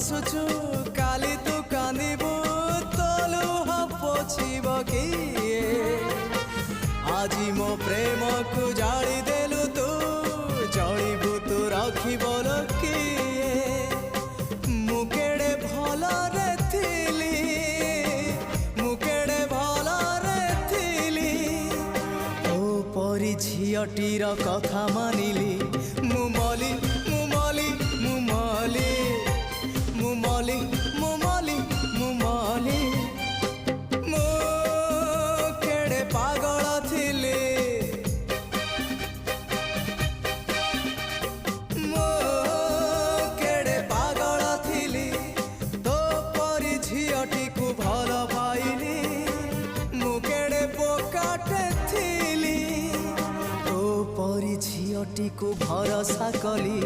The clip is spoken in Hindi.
हसुचु काली तू कांदिबु तोलु पोछिब किए आजी मो प्रेम को जाली देलु तू जलिबु तू रखिब किए मुकेड़े भल रे थिली मुकेड़े भल रे थिली ओ परी झियटीर कथा मानिली मुमली मुमली मुमली मुमली मुमली मुमली मु केड़े पागल थिली मु केड़े पागल थिली तो परी झियटी को भल पाइली मु केड़े बोकाटे थिली तो परी झियटी को भरोसा कली